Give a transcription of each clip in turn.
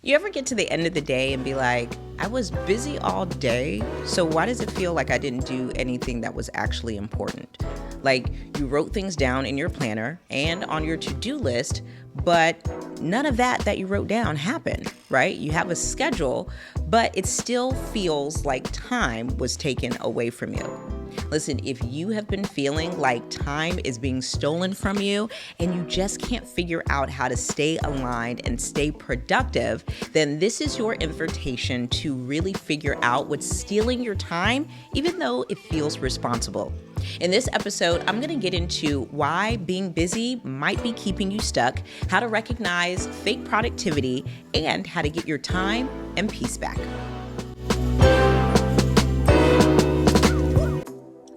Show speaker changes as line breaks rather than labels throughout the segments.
You ever get to the end of the day and be like, I was busy all day, so why does it feel like I didn't do anything that was actually important? Like you wrote things down in your planner and on your to-do list, but none of that you wrote down happened, right? You have a schedule, but it still feels like time was taken away from you. Listen, if you have been feeling like time is being stolen from you and you just can't figure out how to stay aligned and stay productive, then this is your invitation to really figure out what's stealing your time, even though it feels responsible. In this episode, I'm going to get into why being busy might be keeping you stuck, how to recognize fake productivity, and how to get your time and peace back.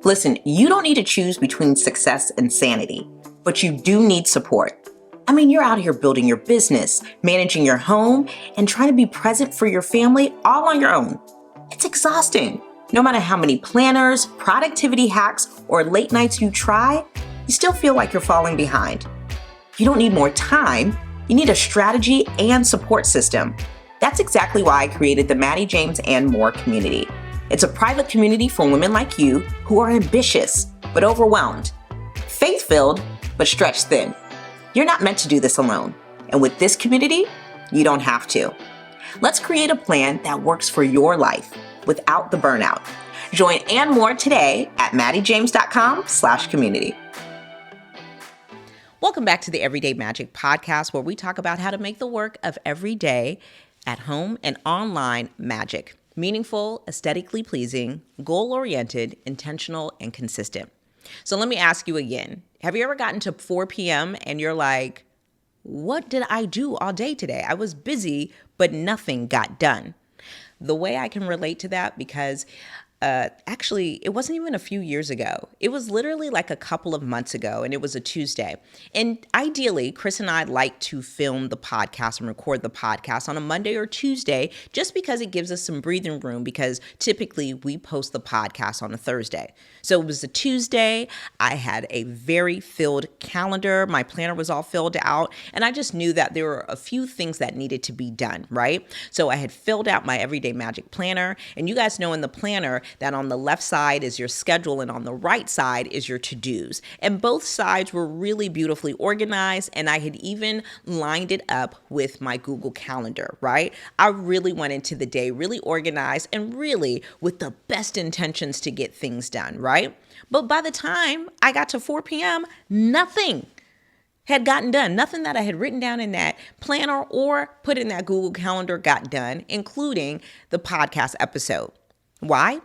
Listen, you don't need to choose between success and sanity, but you do need support. I mean, you're out here building your business, managing your home, and trying to be present for your family all on your own. It's exhausting. No matter how many planners, productivity hacks, or late nights you try, you still feel like you're falling behind. You don't need more time. You need a strategy and support system. That's exactly why I created the Mattie, James, and More community. It's a private community for women like you who are ambitious but overwhelmed, faith-filled but stretched thin. You're not meant to do this alone. And with this community, you don't have to. Let's create a plan that works for your life without the burnout. Join and more today at mattiejames.com/community. Welcome back to the Everyday Magic podcast, where we talk about how to make the work of every day at home and online magic. Meaningful, aesthetically pleasing, goal-oriented, intentional, and consistent. So let me ask you again. Have you ever gotten to 4 p.m. and you're like, what did I do all day today? I was busy, but nothing got done. The way I can relate to that, because actually, it wasn't even a few years ago. It was literally like a couple of months ago, and it was a Tuesday. And ideally, Chris and I like to film the podcast and record the podcast on a Monday or Tuesday, just because it gives us some breathing room, because typically we post the podcast on a Thursday. So it was a Tuesday. I had a very filled calendar. My planner was all filled out, and I just knew that there were a few things that needed to be done, right? So I had filled out my Everyday Magic planner, and you guys know in the planner that on the left side is your schedule and on the right side is your to-dos. And both sides were really beautifully organized, and I had even lined it up with my Google Calendar, right? I really went into the day really organized and really with the best intentions to get things done, right? But by the time I got to 4 p.m., nothing had gotten done. Nothing that I had written down in that planner or put in that Google Calendar got done, including the podcast episode. Why?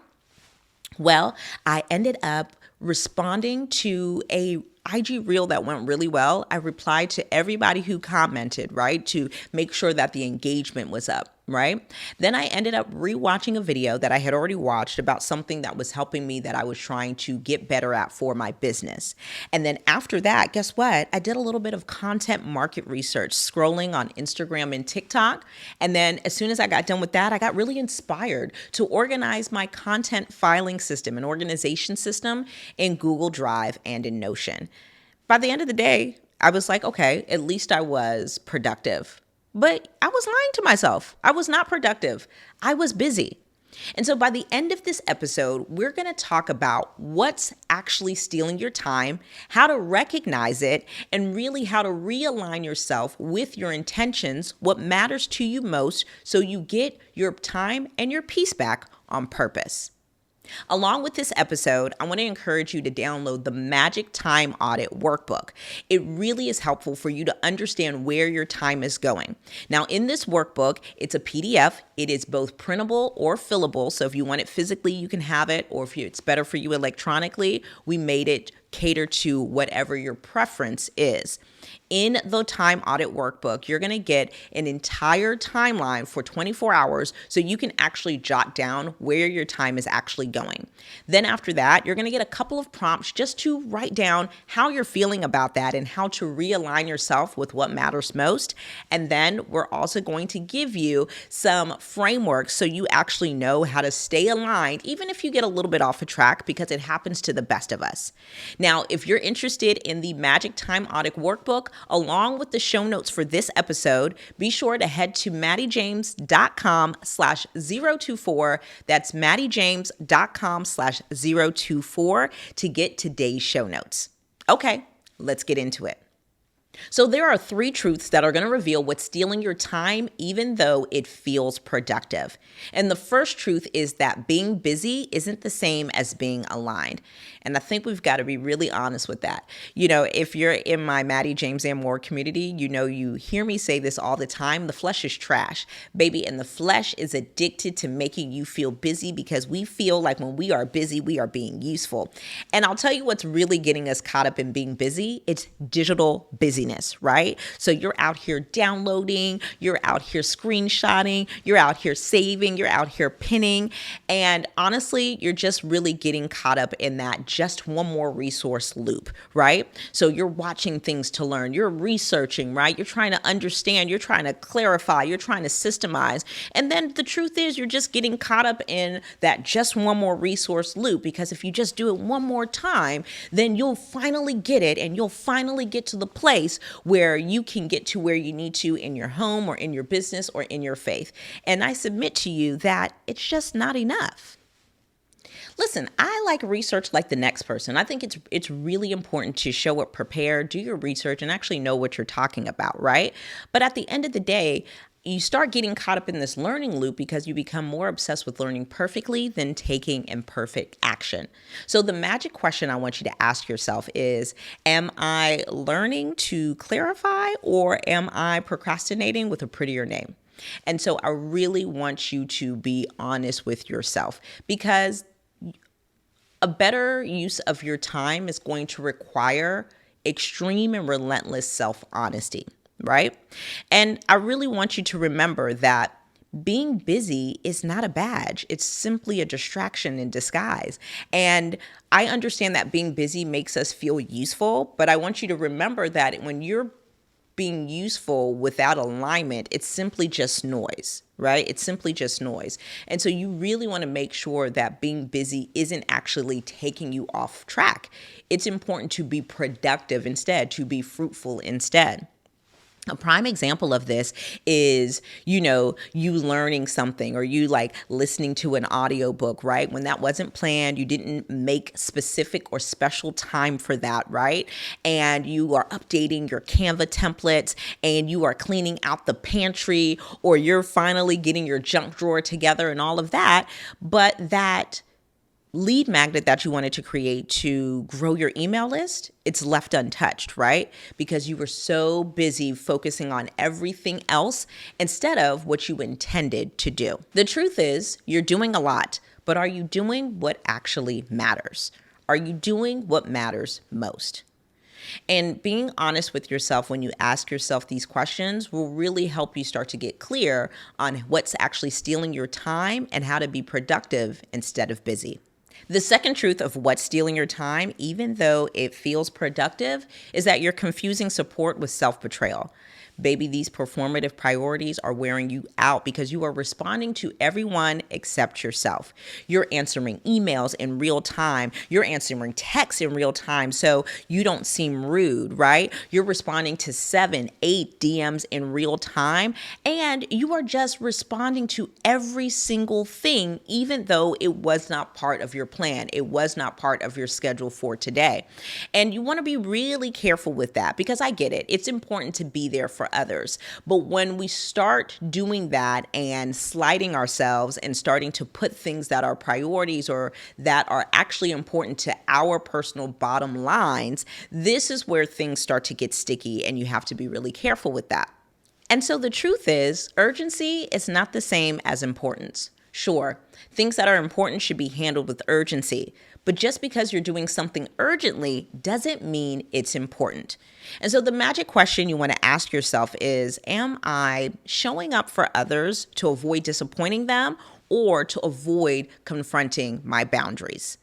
Well, I ended up responding to a IG reel that went really well. I replied to everybody who commented, right, to make sure that the engagement was up, right? Then I ended up rewatching a video that I had already watched about something that was helping me, that I was trying to get better at for my business. And then after that, guess what? I did a little bit of content market research, scrolling on Instagram and TikTok. And then as soon as I got done with that, I got really inspired to organize my content filing system and organization system in Google Drive and in Notion. By the end of the day, I was like, okay, at least I was productive. But I was lying to myself. I was not productive. I was busy. And so by the end of this episode, we're going to talk about what's actually stealing your time, how to recognize it, and really how to realign yourself with your intentions, what matters to you most, so you get your time and your peace back on purpose. Along with this episode, I want to encourage you to download the Magic Time Audit workbook. It really is helpful for you to understand where your time is going. Now, in this workbook, it's a PDF. It is both printable or fillable. So if you want it physically, you can have it, or if it's better for you electronically, we made it cater to whatever your preference is. In the Time Audit workbook, you're going to get an entire timeline for 24 hours so you can actually jot down where your time is actually going. Then after that, you're going to get a couple of prompts just to write down how you're feeling about that and how to realign yourself with what matters most. And then we're also going to give you some frameworks so you actually know how to stay aligned, even if you get a little bit off a track, because it happens to the best of us. Now, if you're interested in the Magic Time Audit Workbook, along with the show notes for this episode, be sure to head to mattiejames.com/024. That's mattiejames.com/024 to get today's show notes. Okay, let's get into it. So there are 3 truths that are going to reveal what's stealing your time, even though it feels productive. And the first truth is that being busy isn't the same as being aligned. And I think we've got to be really honest with that. If you're in my Mattie James and More community, you hear me say this all the time. The flesh is trash, baby. And the flesh is addicted to making you feel busy because we feel like when we are busy, we are being useful. And I'll tell you what's really getting us caught up in being busy. It's digital busyness, right? So you're out here downloading, you're out here screenshotting, you're out here saving, you're out here pinning. And honestly, you're just really getting caught up in that just one more resource loop, right? So you're watching things to learn, you're researching, right? You're trying to understand, you're trying to clarify, you're trying to systemize. And then the truth is you're just getting caught up in that just one more resource loop, because if you just do it one more time, then you'll finally get it and you'll finally get to the place where you can get to where you need to in your home or in your business or in your faith. And I submit to you that it's just not enough. Listen, I like research like the next person. I think it's really important to show up prepared, do your research, and actually know what you're talking about, right? But at the end of the day, you start getting caught up in this learning loop because you become more obsessed with learning perfectly than taking imperfect action. So the magic question I want you to ask yourself is, am I learning to clarify, or am I procrastinating with a prettier name? And so I really want you to be honest with yourself, because a better use of your time is going to require extreme and relentless self-honesty, right? And I really want you to remember that being busy is not a badge. It's simply a distraction in disguise. And I understand that being busy makes us feel useful, but I want you to remember that when you're being useful without alignment, it's simply just noise, right? It's simply just noise. And so you really want to make sure that being busy isn't actually taking you off track. It's important to be productive instead, to be fruitful instead. A prime example of this is, you learning something, or you like listening to an audiobook, right? When that wasn't planned, you didn't make specific or special time for that, right? And you are updating your Canva templates, and you are cleaning out the pantry, or you're finally getting your junk drawer together and all of that. But that lead magnet that you wanted to create to grow your email list, it's left untouched, right? Because you were so busy focusing on everything else instead of what you intended to do. The truth is, you're doing a lot, but are you doing what actually matters? Are you doing what matters most? And being honest with yourself when you ask yourself these questions will really help you start to get clear on what's actually stealing your time and how to be productive instead of busy. The second truth of what's stealing your time, even though it feels productive, is that you're confusing support with self-betrayal. Baby, these performative priorities are wearing you out because you are responding to everyone except yourself. You're answering emails in real time. You're answering texts in real time, so you don't seem rude, right? You're responding to 7, 8 DMs in real time, and you are just responding to every single thing, even though it was not part of your plan. It was not part of your schedule for today. And you want to be really careful with that, because I get it. It's important to be there for others. But when we start doing that and sliding ourselves and starting to put things that are priorities or that are actually important to our personal bottom lines, this is where things start to get sticky, and you have to be really careful with that. And so the truth is, urgency is not the same as importance. Sure, things that are important should be handled with urgency, but just because you're doing something urgently doesn't mean it's important. And so the magic question you want to ask yourself is, am I showing up for others to avoid disappointing them or to avoid confronting my boundaries?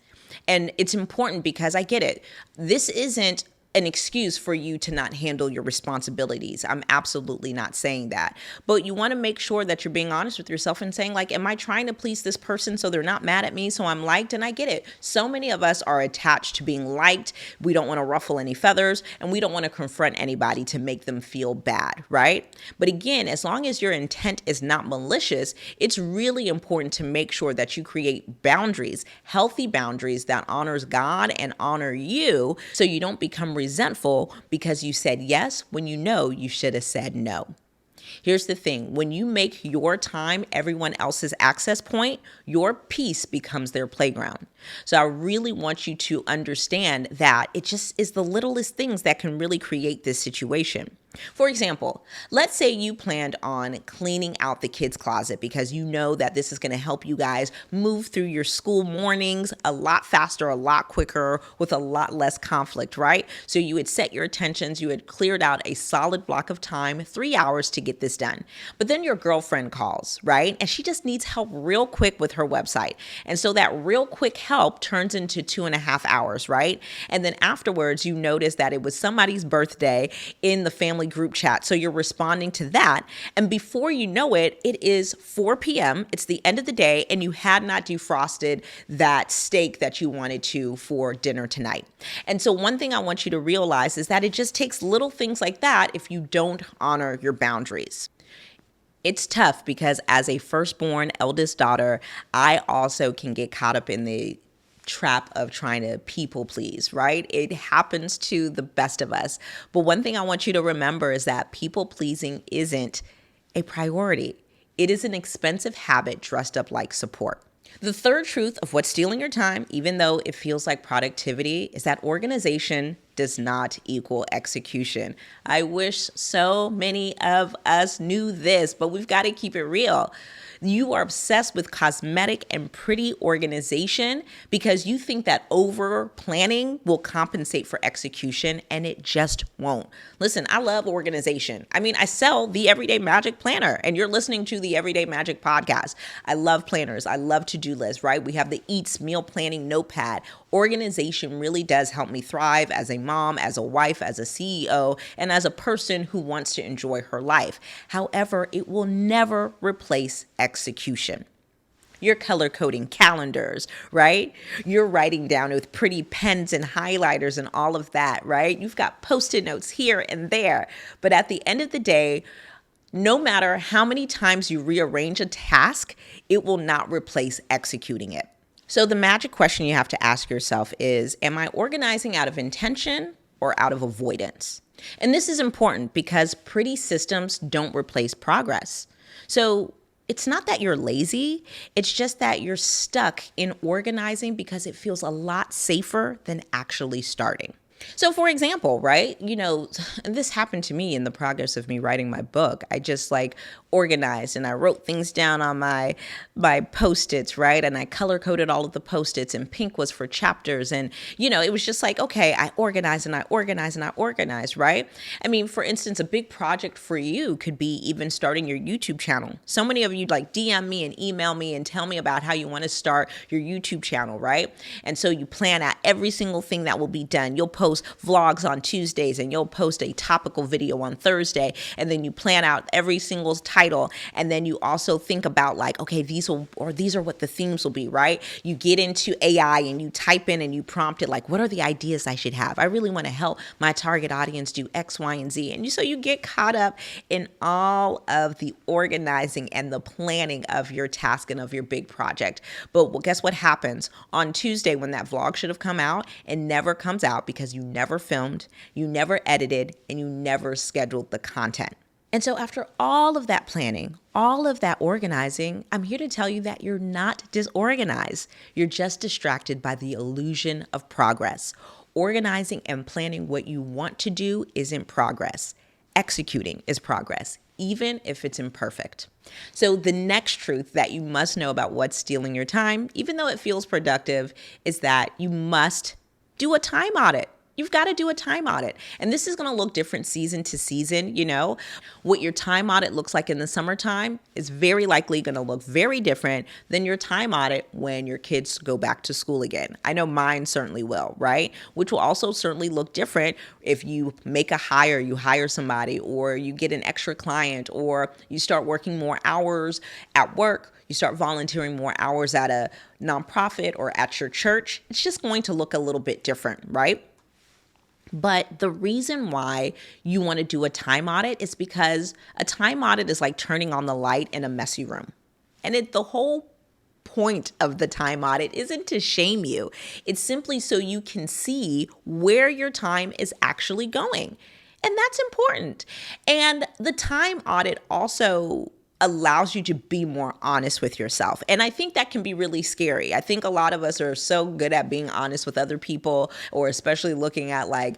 And it's important because I get it. This isn't an excuse for you to not handle your responsibilities. I'm absolutely not saying that. But you want to make sure that you're being honest with yourself and saying, like, am I trying to please this person so they're not mad at me, so I'm liked? And I get it. So many of us are attached to being liked. We don't want to ruffle any feathers, and we don't want to confront anybody to make them feel bad, right? But again, as long as your intent is not malicious, it's really important to make sure that you create boundaries, healthy boundaries that honors God and honor you, so you don't become resentful because you said yes when you know you should have said no. Here's the thing. When you make your time everyone else's access point, your peace becomes their playground. So I really want you to understand that it just is the littlest things that can really create this situation. For example, let's say you planned on cleaning out the kids' closet because you know that this is going to help you guys move through your school mornings a lot faster, a lot quicker, with a lot less conflict, right? So you had set your intentions, you had cleared out a solid block of time, 3 hours to get this done. But then your girlfriend calls, right? And she just needs help real quick with her website. And so that real quick help turns into 2.5 hours, right? And then afterwards, you notice that it was somebody's birthday in the family group chat. So you're responding to that. And before you know it, it is 4 p.m. It's the end of the day, and you had not defrosted that steak that you wanted to for dinner tonight. And so one thing I want you to realize is that it just takes little things like that if you don't honor your boundaries. It's tough because as a firstborn eldest daughter, I also can get caught up in the trap of trying to people please, right? It happens to the best of us. But one thing I want you to remember is that people pleasing isn't a priority. It is an expensive habit dressed up like support. The third truth of what's stealing your time, even though it feels like productivity, is that organization does not equal execution. I wish so many of us knew this, but we've got to keep it real. You are obsessed with cosmetic and pretty organization because you think that over planning will compensate for execution, and it just won't. Listen, I love organization. I mean, I sell the Everyday Magic Planner, and you're listening to the Everyday Magic podcast. I love planners. I love to-do lists, right? We have the Eats meal planning notepad. Organization really does help me thrive as a mom, as a wife, as a CEO, and as a person who wants to enjoy her life. However, it will never replace execution. You're color coding calendars, right? You're writing down with pretty pens and highlighters and all of that, right? You've got Post-it notes here and there. But at the end of the day, no matter how many times you rearrange a task, it will not replace executing it. So the magic question you have to ask yourself is, am I organizing out of intention or out of avoidance? And this is important because pretty systems don't replace progress. So it's not that you're lazy, it's just that you're stuck in organizing because it feels a lot safer than actually starting. So for example, right, this happened to me in the progress of me writing my book. I just organized and I wrote things down on my Post-its, right? And I color coded all of the Post-its, and pink was for chapters. And, it was just okay, I organized and I organized and I organized, right? I mean, for instance, a big project for you could be even starting your YouTube channel. So many of you DM me and email me and tell me about how you want to start your YouTube channel, right? And so you plan out every single thing that will be done. You'll post vlogs on Tuesdays, and you'll post a topical video on Thursday, and then you plan out every single title, and then you also think about okay, these are what the themes will be, right? You get into AI and you type in and you prompt it what are the ideas I should have? I really want to help my target audience do X, Y, and Z. And so you get caught up in all of the organizing and the planning of your task and of your big project. But guess what happens on Tuesday when that vlog should have come out? It never comes out because you never filmed, you never edited, and you never scheduled the content. And so after all of that planning, all of that organizing, I'm here to tell you that you're not disorganized. You're just distracted by the illusion of progress. Organizing and planning what you want to do isn't progress. Executing is progress, even if it's imperfect. So the next truth that you must know about what's stealing your time, even though it feels productive, is that you must do a time audit. you've got to do a time audit. And this is going to look different season to season. What your time audit looks like in the summertime is very likely going to look very different than your time audit when your kids go back to school again. I know mine certainly will, right? Which will also certainly look different if you make a hire, you hire somebody, or you get an extra client, or you start working more hours at work, you start volunteering more hours at a nonprofit or at your church. It's just going to look a little bit different, right? But the reason why you want to do a time audit is because a time audit is like turning on the light in a messy room. And the whole point of the time audit isn't to shame you. It's simply so you can see where your time is actually going. And that's important. And the time audit also allows you to be more honest with yourself. And I think that can be really scary. I think a lot of us are so good at being honest with other people, or especially looking at like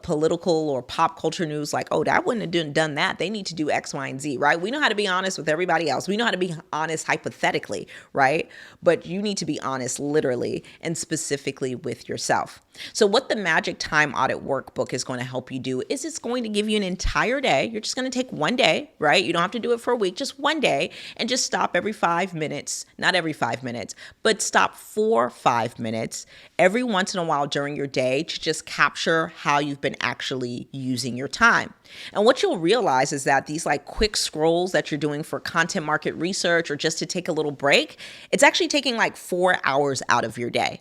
political or pop culture news, like, oh, that wouldn't have done that. They need to do X, Y, and Z, right? We know how to be honest with everybody else. We know how to be honest hypothetically, right? But you need to be honest literally and specifically with yourself. So what the Magic Time Audit Workbook is going to help you do is it's going to give you an entire day. You're just going to take one day, right? You don't have to do it for a week, just one day, and just stop every 5 minutes, not every 5 minutes, but stop for 5 minutes every once in a while during your day to just capture how you've been actually using your time. And what you'll realize is that these like quick scrolls that you're doing for content market research or just to take a little break, it's actually taking like 4 hours out of your day.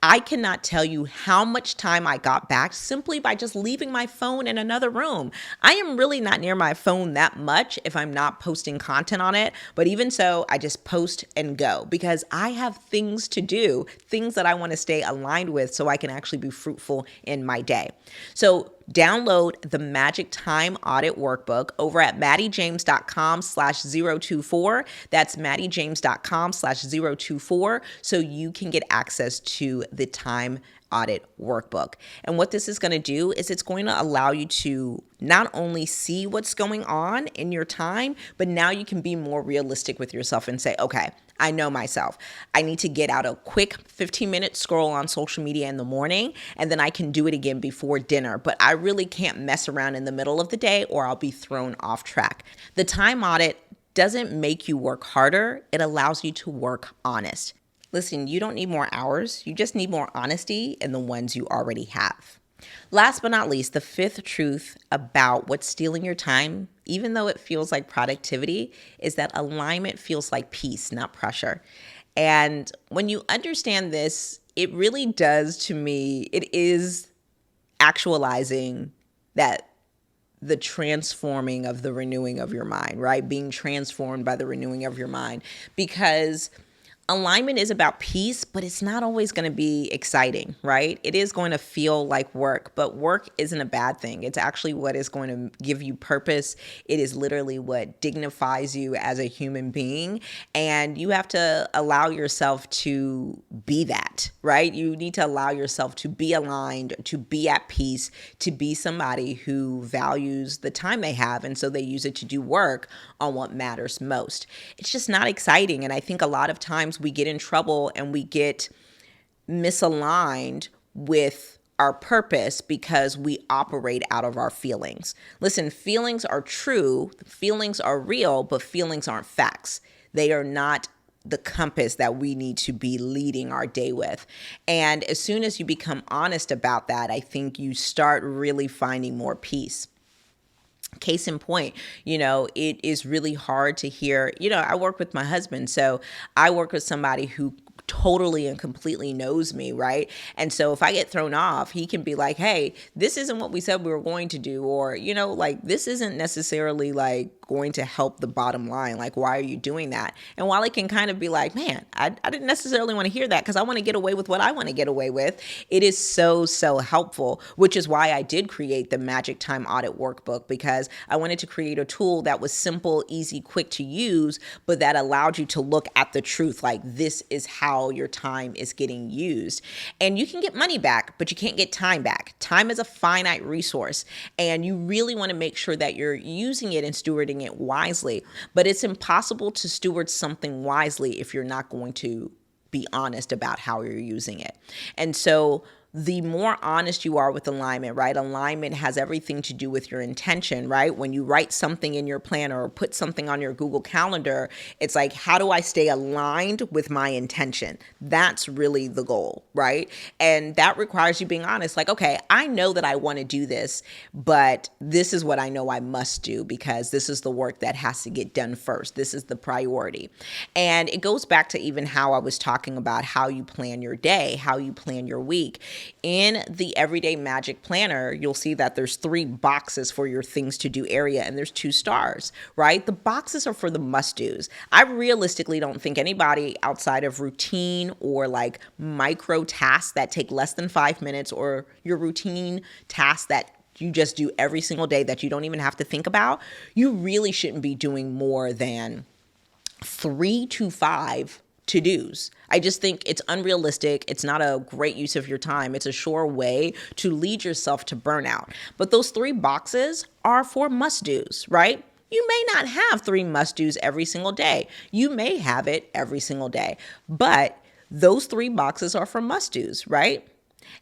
I cannot tell you how much time I got back simply by just leaving my phone in another room. I am really not near my phone that much if I'm not posting content on it. But even so, I just post and go because I have things to do, things that I want to stay aligned with so I can actually be fruitful in my day. So download the Magic Time Audit Workbook over at mattiejames.com/024. That's mattiejames.com/024 so you can get access to the Time Audit Workbook. And what this is going to do is it's going to allow you to not only see what's going on in your time, but now you can be more realistic with yourself and say, okay, I know myself. I need to get out a quick 15-minute scroll on social media in the morning, and then I can do it again before dinner. But I really can't mess around in the middle of the day or I'll be thrown off track. The time audit doesn't make you work harder. It allows you to work honest. Listen, you don't need more hours. You just need more honesty in the ones you already have. Last but not least, the fifth truth about what's stealing your time, even though it feels like productivity, is that alignment feels like peace, not pressure. And when you understand this, it really does, to me, it is actualizing that the transforming of the renewing of your mind, right? Being transformed by the renewing of your mind. Because alignment is about peace, but it's not always going to be exciting, right? It is going to feel like work, but work isn't a bad thing. It's actually what is going to give you purpose. It is literally what dignifies you as a human being. And you have to allow yourself to be that, right? You need to allow yourself to be aligned, to be at peace, to be somebody who values the time they have. And so they use it to do work on what matters most. It's just not exciting. And I think a lot of times we get in trouble and we get misaligned with our purpose because we operate out of our feelings. Listen, feelings are true, feelings are real, but feelings aren't facts. They are not the compass that we need to be leading our day with. And as soon as you become honest about that, I think you start really finding more peace. Case in point, it is really hard to hear, I work with my husband, so I work with somebody who totally and completely knows me, right? And so if I get thrown off, he can be like, hey, this isn't what we said we were going to do, or, this isn't necessarily like going to help the bottom line. Like, why are you doing that? And while it can kind of be like, man, I didn't necessarily want to hear that because I want to get away with what I want to get away with, it is so, so helpful, which is why I did create the Magic Time Audit Workbook, because I wanted to create a tool that was simple, easy, quick to use, but that allowed you to look at the truth. Like, this is how your time is getting used. And you can get money back, but you can't get time back. Time is a finite resource, and you really want to make sure that you're using it and stewarding it wisely. But it's impossible to steward something wisely if you're not going to be honest about how you're using it. And so the more honest you are with alignment, right? Alignment has everything to do with your intention, right? When you write something in your planner or put something on your Google Calendar, it's like, how do I stay aligned with my intention? That's really the goal, right? And that requires you being honest. Like, okay, I know that I want to do this, but this is what I know I must do because this is the work that has to get done first. This is the priority. And it goes back to even how I was talking about how you plan your day, how you plan your week. In the Everyday Magic Planner, you'll see that there's 3 boxes for your things to do area and there's 2 stars, right? The boxes are for the must-dos. I realistically don't think anybody outside of routine or like micro tasks that take less than 5 minutes or your routine tasks that you just do every single day that you don't even have to think about, you really shouldn't be doing more than 3 to 5 to-dos. I just think it's unrealistic. It's not a great use of your time. It's a sure way to lead yourself to burnout. But those 3 boxes are for must-dos, right? You may not have 3 must-dos every single day. You may have it every single day. But those 3 boxes are for must-dos, right?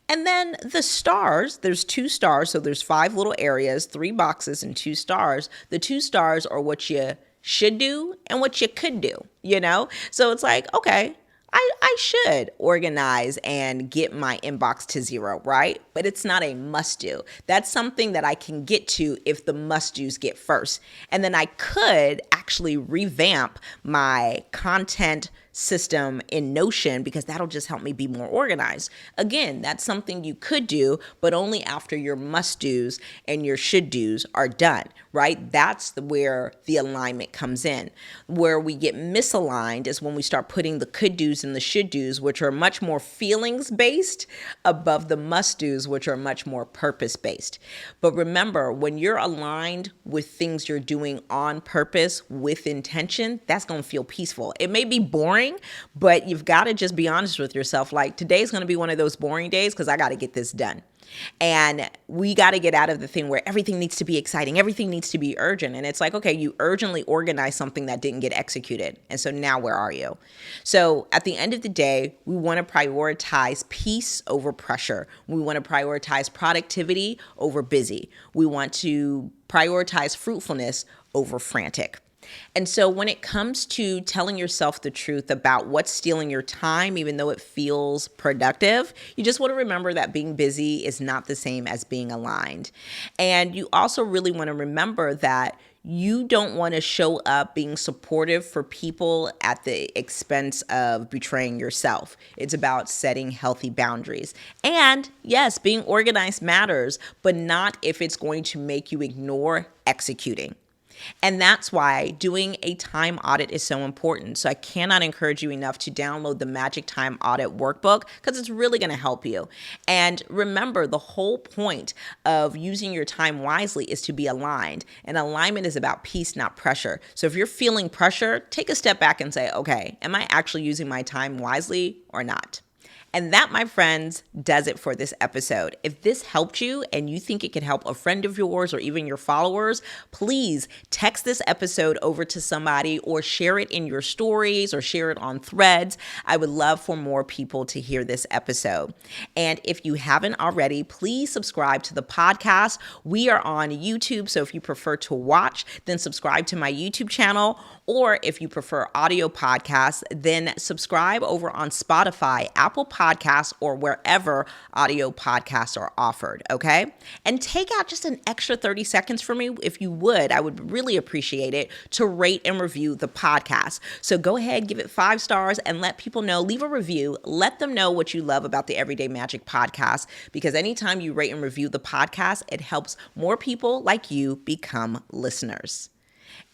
And then the stars, there's 2 stars. So there's 5 little areas, 3 boxes and 2 stars. The 2 stars are what you should do and what you could do, you know? So it's like, okay, I should organize and get my inbox to 0, right? But it's not a must do. That's something that I can get to if the must do's get first. And then I could actually revamp my content system in Notion because that'll just help me be more organized. Again, that's something you could do, but only after your must do's and your should do's are done, right? That's where the alignment comes in. Where we get misaligned is when we start putting the could do's and the should do's, which are much more feelings based, above the must do's, which are much more purpose based. But remember, when you're aligned with things you're doing on purpose with intention, that's going to feel peaceful. It may be boring, but you've got to just be honest with yourself. Like, today's going to be one of those boring days because I got to get this done. And we got to get out of the thing where everything needs to be exciting. Everything needs to be urgent. And it's like, okay, you urgently organize something that didn't get executed. And so now where are you? So at the end of the day, we want to prioritize peace over pressure. We want to prioritize productivity over busy. We want to prioritize fruitfulness over frantic. And so when it comes to telling yourself the truth about what's stealing your time, even though it feels productive, you just want to remember that being busy is not the same as being aligned. And you also really want to remember that you don't want to show up being supportive for people at the expense of betraying yourself. It's about setting healthy boundaries. And yes, being organized matters, but not if it's going to make you ignore executing. And that's why doing a time audit is so important. So I cannot encourage you enough to download the Magic Time Audit Workbook because it's really going to help you. And remember, the whole point of using your time wisely is to be aligned. And alignment is about peace, not pressure. So if you're feeling pressure, take a step back and say, okay, am I actually using my time wisely or not? And that, my friends, does it for this episode. If this helped you and you think it could help a friend of yours or even your followers, please text this episode over to somebody or share it in your stories or share it on Threads. I would love for more people to hear this episode. And if you haven't already, please subscribe to the podcast. We are on YouTube, so if you prefer to watch, then subscribe to my YouTube channel. Or if you prefer audio podcasts, then subscribe over on Spotify, Apple Podcasts, or wherever audio podcasts are offered, okay? And take out just an extra 30 seconds for me if you would. I would really appreciate it to rate and review the podcast. So go ahead, give it 5 stars and let people know, leave a review, let them know what you love about the Everyday Magic podcast, because anytime you rate and review the podcast, it helps more people like you become listeners.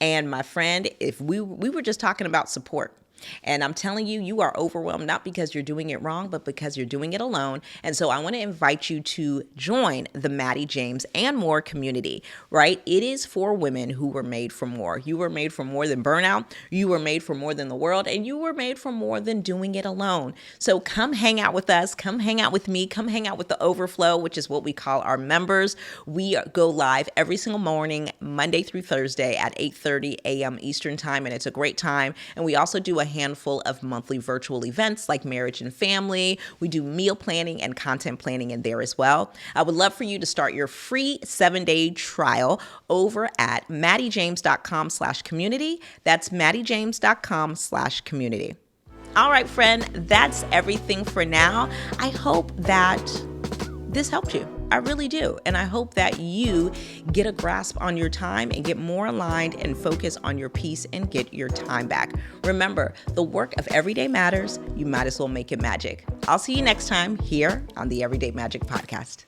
And my friend, if we were just talking about support, and I'm telling you, you are overwhelmed, not because you're doing it wrong, but because you're doing it alone. And so I want to invite you to join the Mattie, James, and More community, right? It is for women who were made for more. You were made for more than burnout. You were made for more than the world, and you were made for more than doing it alone. So come hang out with us. Come hang out with me. Come hang out with the Overflow, which is what we call our members. We go live every single morning, Monday through Thursday at 8:30 a.m. Eastern time, and it's a great time. And we also do a handful of monthly virtual events like Marriage and Family. We do meal planning and content planning in there as well. I would love for you to start your free 7-day trial over at mattiejames.com/community. That's mattiejames.com/community. All right, friend, that's everything for now. I hope that this helped you. I really do. And I hope that you get a grasp on your time and get more aligned and focus on your peace and get your time back. Remember, the work of everyday matters. You might as well make it magic. I'll see you next time here on the Everyday Magic Podcast.